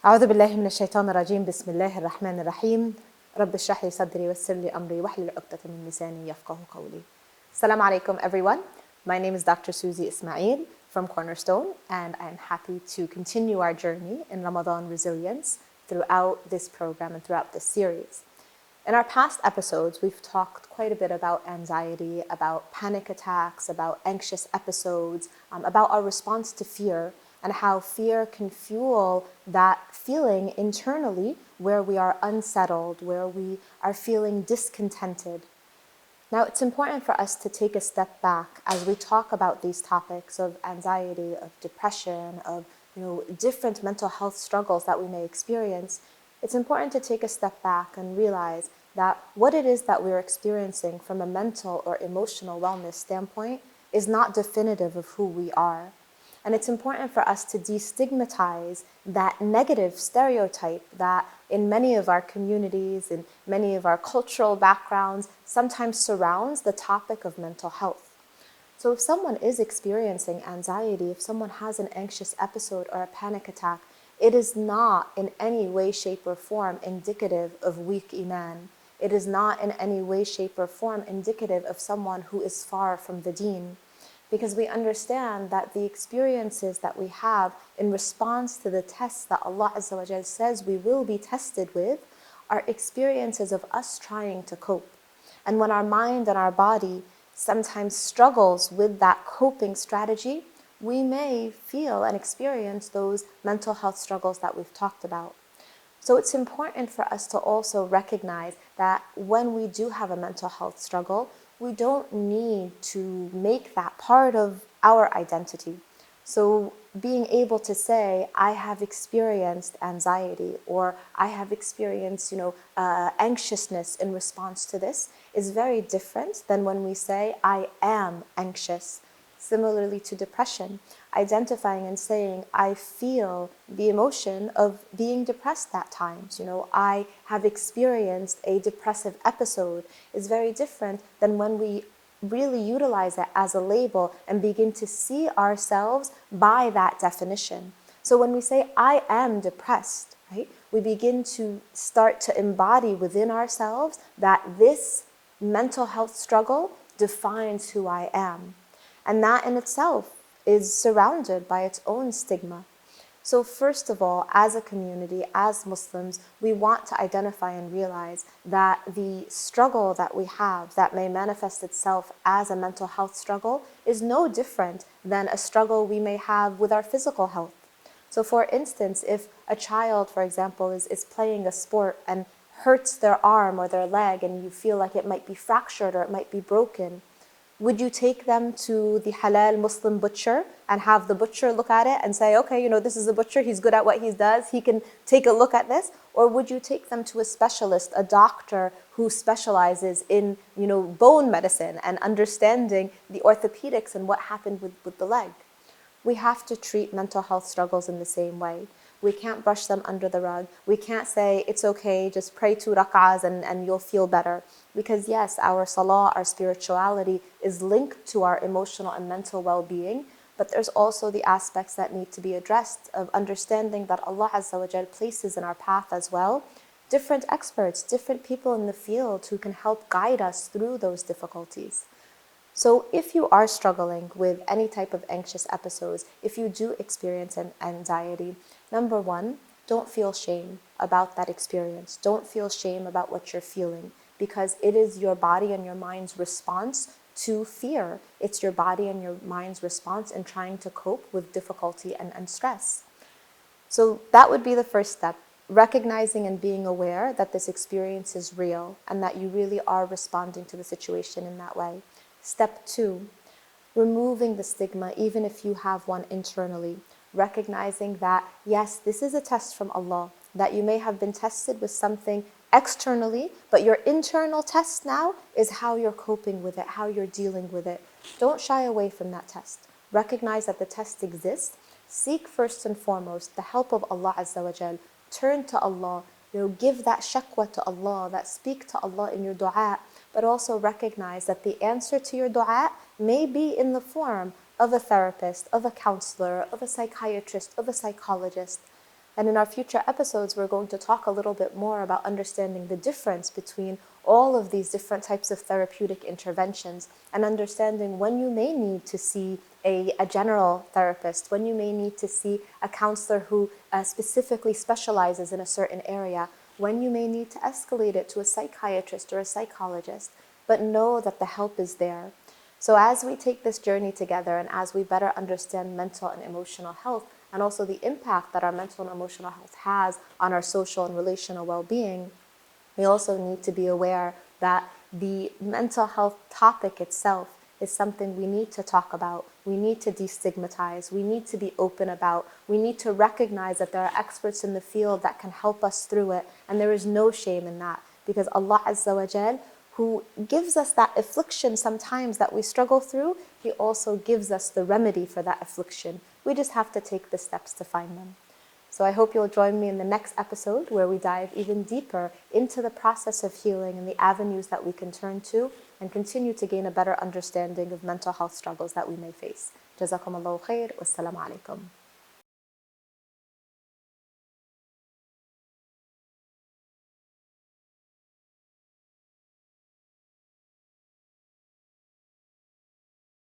أعوذ بالله من الشيطان الرجيم بسم الله الرحمن الرحيم رب اشرح لي صدري ويسر لي أمري واحلل عقدة من لساني يفقهوا قولي. Assalamu alaikum everyone. My name is Dr. Suzy Ismail from Cornerstone, and I'm happy to continue our journey in Ramadan resilience throughout this program and throughout this series. In our past episodes, we've talked quite a bit about anxiety, about panic attacks, about anxious episodes, about our response to fear, and how fear can fuel that feeling internally where we are unsettled, where we are feeling discontented. Now, it's important for us to take a step back as we talk about these topics of anxiety, of depression, of different mental health struggles that we may experience. It's important to take a step back and realize that what it is that we're experiencing from a mental or emotional wellness standpoint is not definitive of who we are. And it's important for us to destigmatize that negative stereotype that in many of our communities, in many of our cultural backgrounds, sometimes surrounds the topic of mental health. So if someone is experiencing anxiety, if someone has an anxious episode or a panic attack, it is not in any way, shape, or form indicative of weak iman. It is not in any way, shape, or form indicative of someone who is far from the deen. Because we understand that the experiences that we have in response to the tests that Allah Azza wa Jal says we will be tested with are experiences of us trying to cope. And when our mind and our body sometimes struggles with that coping strategy, we may feel and experience those mental health struggles that we've talked about. So it's important for us to also recognize that when we do have a mental health struggle, we don't need to make that part of our identity. So being able to say, I have experienced anxiety, or I have experienced, anxiousness in response to this is very different than when we say, I am anxious. Similarly to depression, identifying and saying, I feel the emotion of being depressed at times. I have experienced a depressive episode is very different than when we really utilize it as a label and begin to see ourselves by that definition. So when we say, I am depressed, right, we begin to start to embody within ourselves that this mental health struggle defines who I am. And that in itself is surrounded by its own stigma. So first of all, as a community, as Muslims, we want to identify and realize that the struggle that we have that may manifest itself as a mental health struggle is no different than a struggle we may have with our physical health. So for instance, if a child, for example, is playing a sport and hurts their arm or their leg and you feel like it might be fractured or it might be broken, would you take them to the halal Muslim butcher and have the butcher look at it and say, okay, this is a butcher, he's good at what he does, he can take a look at this? Or would you take them to a specialist, a doctor who specializes in, bone medicine and understanding the orthopedics and what happened with the leg? We have to treat mental health struggles in the same way. We can't brush them under the rug. We can't say, it's okay, just pray 2 rak'ahs and you'll feel better. Because yes, our salah, our spirituality is linked to our emotional and mental well-being, but there's also the aspects that need to be addressed of understanding that Allah Azza wa Jal places in our path as well different experts, different people in the field who can help guide us through those difficulties. So if you are struggling with any type of anxious episodes, if you do experience an anxiety, number one, don't feel shame about that experience. Don't feel shame about what you're feeling, because it is your body and your mind's response to fear. It's your body and your mind's response in trying to cope with difficulty and stress. So that would be the first step, recognizing and being aware that this experience is real and that you really are responding to the situation in that way. Step 2, removing the stigma, even if you have one internally, recognizing that, yes, this is a test from Allah, that you may have been tested with something externally, but your internal test now is how you're coping with it, how you're dealing with it. Don't shy away from that test. Recognize that the test exists. Seek first and foremost the help of Allah Azza wa Jal. Turn to Allah. Give that shakwa to Allah, that speak to Allah in your dua, but also recognize that the answer to your dua may be in the form of a therapist, of a counselor, of a psychiatrist, of a psychologist. And in our future episodes, we're going to talk a little bit more about understanding the difference between all of these different types of therapeutic interventions and understanding when you may need to see a general therapist, when you may need to see a counselor who specifically specializes in a certain area, when you may need to escalate it to a psychiatrist or a psychologist, but know that the help is there. So as we take this journey together and as we better understand mental and emotional health and also the impact that our mental and emotional health has on our social and relational well-being, we also need to be aware that the mental health topic itself is something we need to talk about, we need to destigmatize, we need to be open about, we need to recognize that there are experts in the field that can help us through it, and there is no shame in that, because Allah Azza wa Jal, who gives us that affliction sometimes that we struggle through, He also gives us the remedy for that affliction. We just have to take the steps to find them. So I hope you'll join me in the next episode where we dive even deeper into the process of healing and the avenues that we can turn to and continue to gain a better understanding of mental health struggles that we may face. Jazakum Allahu khair. Wassalamu alaikum.